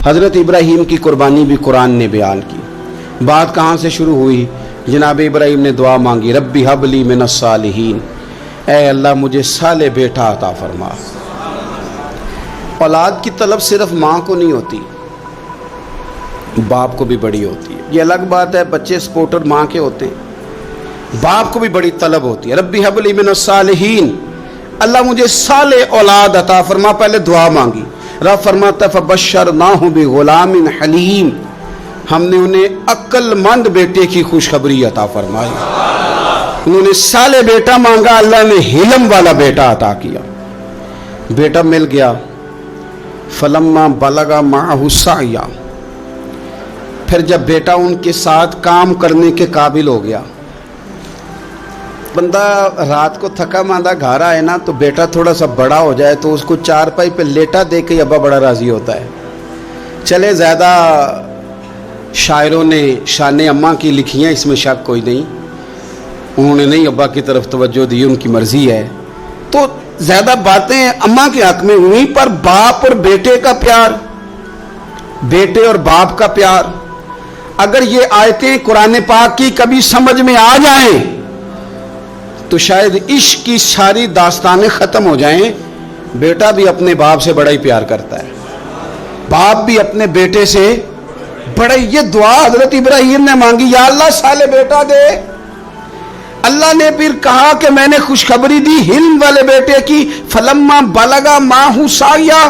हज़रत इब्राहीम की कुर्बानी भी कुरान ने बयान की। बात कहाँ से शुरू हुई? जनाब इब्राहीम ने दुआ मांगी, रब्बी हबली मिनस सालिहीन, ऐ अल्लाह मुझे साले बेटा अता फरमा। औलाद की तलब सिर्फ माँ को नहीं होती, बाप को भी बड़ी होती है। ये अलग बात है, बच्चे सपोर्टर माँ के होते हैं, बाप को भी बड़ी तलब होती है। रब्बी हबली मिनस सालिहीन, अल्लाह मुझे साले औलाद अता फरमा। पहले दुआ मांगी। रब फरमाता फबश्शरनाहु बिगुलामिन हलीम, हमने उन्हें अक्लमंद बेटे की खुशखबरी अता फरमाई। उन्होंने साले बेटा मांगा, अल्लाह ने हिलम वाला बेटा अता किया। बेटा मिल गया। फलम्मा बलगा माहु साया, फिर जब बेटा उनके साथ काम करने के काबिल हो गया। बंदा रात को थका मांदा घर आए ना, तो बेटा थोड़ा सा बड़ा हो जाए तो उसको चारपाई पे लेटा देख के अब्बा बड़ा राजी होता है। चले ज़्यादा शायरों ने शान अम्मा की लिखी हैं, इसमें शक कोई नहीं, उन्होंने नहीं अब्बा की तरफ तवज्जो दी, उनकी मर्जी है। तो ज़्यादा बातें अम्मा के हक में हुई, पर बाप और बेटे का प्यार, बेटे और बाप का प्यार, अगर ये आयतें कुरान पाक की कभी समझ में आ जाएं तो शायद इश्क की सारी दास्तानें ख़त्म हो जाएं। बेटा भी अपने बाप से बड़ा ही प्यार करता है, बाप भी अपने बेटे से बड़ा। ये दुआ हज़रत इब्राहीम ने मांगी, या अल्लाह साले बेटा दे। अल्लाह ने फिर कहा कि मैंने खुशखबरी दी हिल्म वाले बेटे की। फलम्मा बलगा माहु साया,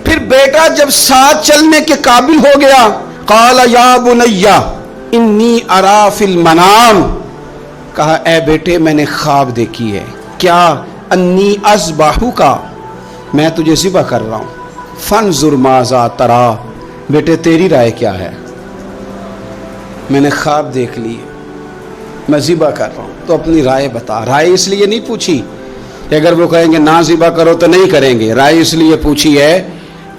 फिर बेटा जब साथ चलने के काबिल हो गया, काला या बुनैया इन्नी अरा फिल मनाम, कहा ए बेटे मैंने ख्वाब देखी है। क्या? अन्नी अज़बाहु का, मैं तुझे ज़िबा कर रहा हूँ। फंजुर माज़ा तरा, बेटे तेरी राय क्या है? मैंने ख्वाब देख ली, मैं ज़िबा कर रहा हूँ, तो अपनी राय बता। राय इसलिए नहीं पूछी कि अगर वो कहेंगे ना ज़िबा करो तो नहीं करेंगे। राय इसलिए पूछी है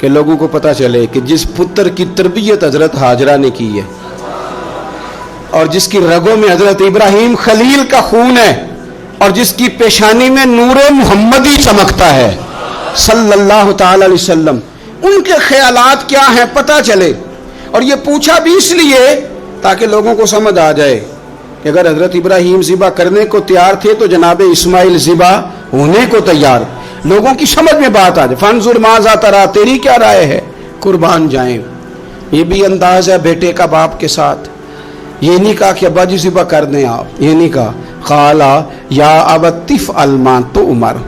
कि लोगों को पता चले कि जिस पुत्र की तरबियत हज़रत हाजरा ने की है और जिसकी रगों में हज़रत इब्राहीम खलील का खून है और जिसकी पेशानी में नूरे मुहम्मदी चमकता है सल्लल्लाहु ताला अलैहि वसल्लम, उनके ख्यालात क्या हैं पता चले। और ये पूछा भी इसलिए ताकि लोगों को समझ आ जाए कि अगर हज़रत इब्राहीम ज़िबा करने को तैयार थे तो जनाब इस्माइल ज़िबा होने को तैयार। लोगों की समझ में बात आ जाए। फंजुर माज़ा तरा, तेरी क्या राय है? कुर्बान जाएं। ये भी अंदाज है बेटे का बाप के साथ। ये नहीं कहा कि अब्बा जी ज़िबा कर दें आप, ये नहीं कहा। खाला या अबतिफ अलमान तो उमर,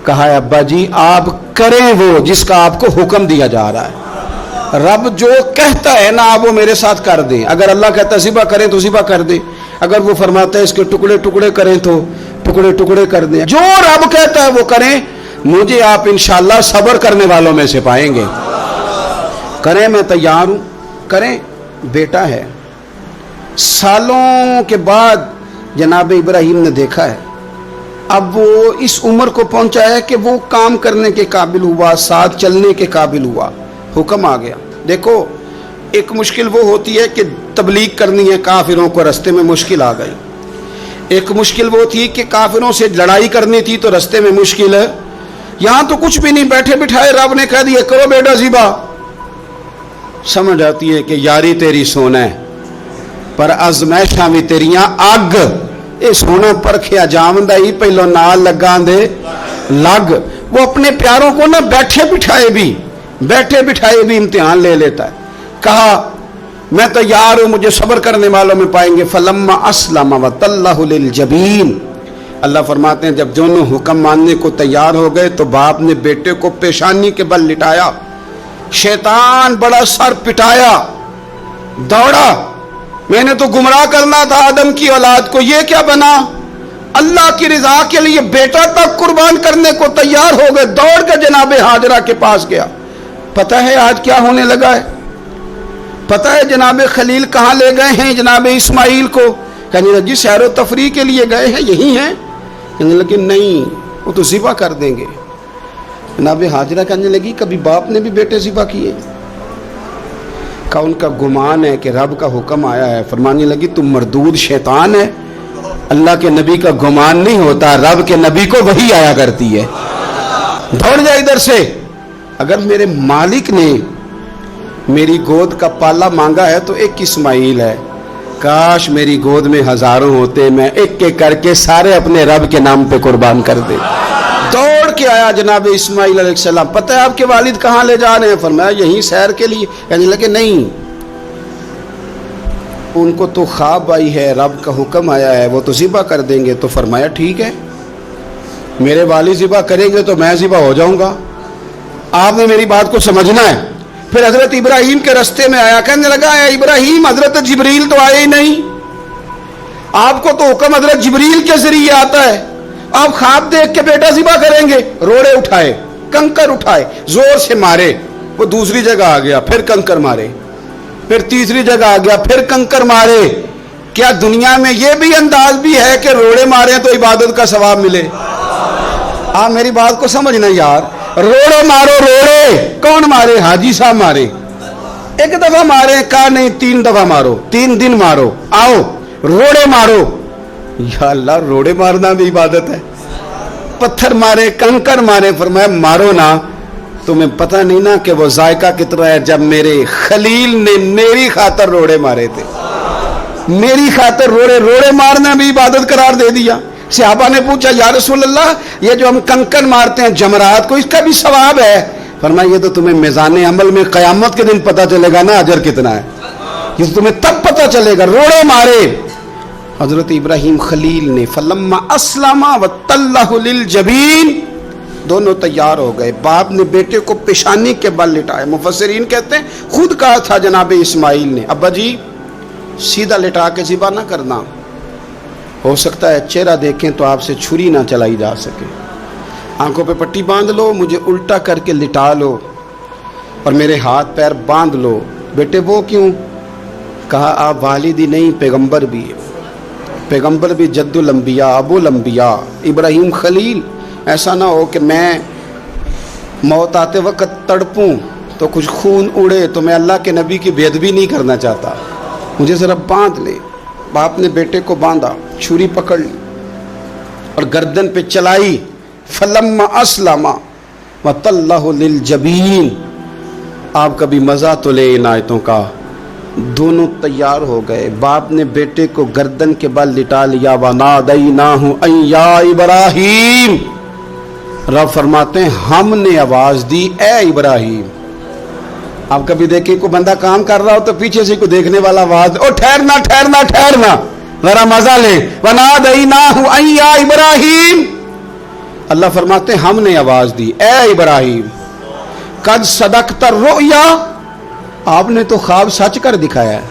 कहा है अब्बा जी आप करें वो जिसका आपको हुक्म दिया जा रहा है। रब जो कहता है ना आप वो मेरे साथ कर दें। अगर अल्लाह कहता है ज़िबा करें तो ज़िबा कर दें, अगर वो फरमाता है इसके टुकड़े टुकड़े करें तो टुकड़े टुकड़े कर दें। जो रब कहता है वो करें। मुझे आप इंशाअल्लाह सब्र करने वालों में से पाएंगे। करें, मैं तैयार हूँ, करें। बेटा है। सालों के बाद जनाब इब्राहीम ने देखा है, अब वो इस उम्र को पहुंचा है कि वो काम करने के काबिल हुआ, साथ चलने के काबिल हुआ। हुक्म आ गया। देखो एक मुश्किल वो होती है कि तबलीग करनी है, काफिरों को रास्ते में मुश्किल आ गई। एक मुश्किल वो थी कि काफिरों से लड़ाई करनी थी तो रास्ते में मुश्किल है। यहाँ तो कुछ भी नहीं, बैठे बिठाए रब ने कह दिया करो बेटा ज़िबा। समझ आती है कि यारी तेरी सोना है पर अज़मैशां भी तेरियां अग। ये सोना परखिया जामदा ही पहलों नाल लगा दे लग। वो अपने प्यारों को ना बैठे बिठाए भी इम्तिहान ले लेता है। कहा मैं तैयार हूँ, मुझे सब्र करने वालों में पाएंगे। फलम्मा अस्लम वतल्लहु लिल जबीन, अल्लाह फरमाते हैं जब दोनों हुक्म मानने को तैयार हो गए तो बाप ने बेटे को पेशानी के बल लिटाया। शैतान बड़ा सर पिटाया, दौड़ा। मैंने तो गुमराह करना था आदम की औलाद को, ये क्या बना? अल्लाह की रिजा के लिए बेटा तक कुर्बान करने को तैयार हो गए। दौड़ कर जनाब हाजरा के पास गया। पता है आज क्या होने लगा है? पता है जनाब खलील कहाँ ले गए हैं जनाब इस्माइल को? कहने लगी सैर व तफरी के लिए गए हैं, यही हैं। कहने लगी नहीं, वो तो ज़िबा कर देंगे। जनाब हाजरा कहने लगी कभी बाप ने भी बेटे ज़िबा किए? का उनका गुमान है कि रब का हुक्म आया है। फरमाने लगी तुम मरदूद शैतान है, अल्लाह के नबी का गुमान नहीं होता, रब के नबी को वही आया करती है। दौड़ जा इधर से। अगर मेरे मालिक ने میری گود کا پالا مانگا ہے تو ایک اسماعیل ہے، کاش میری گود میں ہزاروں ہوتے، میں ایک ایک کر کے سارے اپنے رب کے نام پہ قربان کر دے۔ دوڑ کے آیا جناب اسماعیل علیہ السلام، پتہ ہے آپ کے والد کہاں لے جا رہے ہیں؟ فرمایا یہیں سیر کے لیے۔ کہنے لگے نہیں، ان کو تو خواب آئی ہے، رب کا حکم آیا ہے، وہ تو ذبح کر دیں گے۔ تو فرمایا ٹھیک ہے، میرے والد ذبح کریں گے تو میں ذبح ہو جاؤں گا، آپ نے میری بات کو سمجھنا ہے۔ پھر حضرت ابراہیم کے رستے میں آیا، کہنے لگا اے ابراہیم، حضرت جبریل تو آئے ہی نہیں، آپ کو تو حکم حضرت جبریل کے ذریعے آتا ہے، آپ خواب دیکھ کے بیٹا ذبح کریں گے؟ روڑے اٹھائے، کنکر اٹھائے، زور سے مارے، وہ دوسری جگہ آ گیا، پھر کنکر مارے، پھر تیسری جگہ آ گیا، پھر کنکر مارے۔ کیا دنیا میں یہ بھی انداز بھی ہے کہ روڑے مارے تو عبادت کا ثواب ملے؟ آپ میری بات کو سمجھنا یار، روڑے مارو، روڑے کون مارے؟ حاجی صاحب مارے، ایک دفعہ مارے، کہا نہیں 3 دفعہ مارو، 3 دن مارو، آؤ روڑے مارو۔ یا اللہ، روڑے مارنا بھی عبادت ہے؟ پتھر مارے، کنکر مارے، فرمایا مارو نا، تمہیں پتہ نہیں نا کہ وہ ذائقہ کتنا ہے جب میرے خلیل نے میری خاطر روڑے مارے تھے، میری خاطر روڑے مارنا بھی عبادت قرار دے دیا۔ صحابہ نے پوچھا یا رسول اللہ، یہ جو ہم کنکر مارتے ہیں جمرات کو، اس کا بھی ثواب ہے؟ فرمایا یہ تو تمہیں میزان عمل میں قیامت کے دن پتہ چلے گا نا اجر کتنا ہے، یہ تو تمہیں تب پتہ چلے گا۔ روڑے مارے حضرت ابراہیم خلیل نے، فلما اسلم وتلہ للجبین، دونوں تیار ہو گئے، باپ نے بیٹے کو پیشانی کے بل لٹایا۔ مفسرین کہتے ہیں خود کہا تھا جناب اسماعیل نے، ابا جی سیدھا لٹا کے ذبح نہ کرنا، ہو سکتا ہے چہرہ دیکھیں تو آپ سے چھری نہ چلائی جا سکے، آنکھوں پہ پٹی باندھ لو، مجھے الٹا کر کے لٹا لو اور میرے ہاتھ پیر باندھ لو۔ بیٹے وہ کیوں؟ کہا آپ والد ہی نہیں، پیغمبر بھی ہے، پیغمبر بھی جد الانبیاء، ابو الانبیاء ابراہیم خلیل، ایسا نہ ہو کہ میں موت آتے وقت تڑپوں تو کچھ خون اڑے، تو میں اللہ کے نبی کی بے ادبی نہیں کرنا چاہتا، مجھے ذرا باندھ لے۔ باپ نے بیٹے کو باندھا، چھری پکڑ لی اور گردن پہ چلائی، فلما اسلم وتلہ للجبین۔ آپ کبھی مزہ تو لے ان آیتوں کا، دونوں تیار ہو گئے، باپ نے بیٹے کو گردن کے بل لٹا لیا، وَنَادَيْنَاهُ أَن يَا إِبْرَاهِيمُ، رب فرماتے ہیں ہم نے آواز دی اے ابراہیم۔ آپ کبھی دیکھیں کوئی بندہ کام کر رہا ہو تو پیچھے سے کوئی دیکھنے والا آواز، او ٹھہرنا ٹھہرنا ٹھہرنا، ذرا مزہ لے، وَنَادَيْنَاهُ أَن يَا إِبْرَاهِيمُ، اللہ فرماتے ہیں ہم نے آواز دی اے ابراہیم، قد صدقت الرؤیا، آپ نے تو خواب سچ کر دکھایا ہے،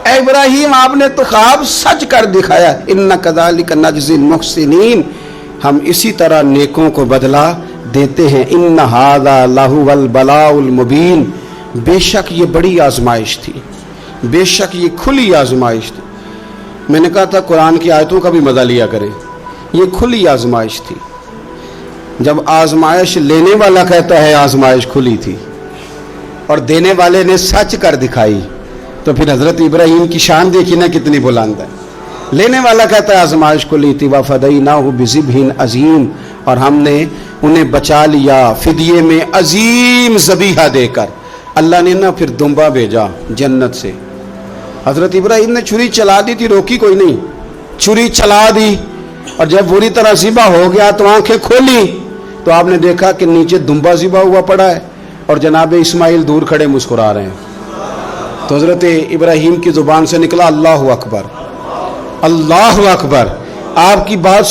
اے ابراہیم آپ نے تو خواب سچ کر دکھایا، اِنَّا كَذَلِكَ نَجْزِي الْمُحْسِنِينَ، ہم اسی طرح نیکوں کو بدلہ دیتے ہیں، اِنَّ هَذَا لَهُوَ الْبَلَاءُ الْمُبِينُ، بے شک یہ بڑی آزمائش تھی، بے شک یہ کھلی آزمائش تھی۔ میں نے کہا تھا قرآن کی آیتوں کا بھی مزہ لیا کرے، یہ کھلی آزمائش تھی۔ جب آزمائش لینے والا کہتا ہے آزمائش کھلی تھی اور دینے والے نے سچ کر دکھائی، تو پھر حضرت ابراہیم کی شان دیکھی نا کتنی بلند ہے۔ لینے والا کہتا ہے آزمائش کھلی تھی، وَفَدَيْنَاهُ بِذِبْحٍ عَظِيمٍ، اور ہم نے انہیں بچا لیا فدیے میں عظیم ذبیحہ دے کر۔ اللہ نے نا پھر دمبا بھیجا جنت سے، حضرت ابراہیم نے چھری چلا دی تھی، روکی کوئی نہیں، چھری چلا دی، اور جب بری طرح ذبح ہو گیا تو آنکھیں کھولی تو آپ نے دیکھا کہ نیچے دمبا ذبح ہوا پڑا ہے اور جناب اسماعیل دور کھڑے مسکرا رہے ہیں۔ تو حضرت ابراہیم کی زبان سے نکلا اللہ اکبر، اللہ اکبر۔ آپ کی بات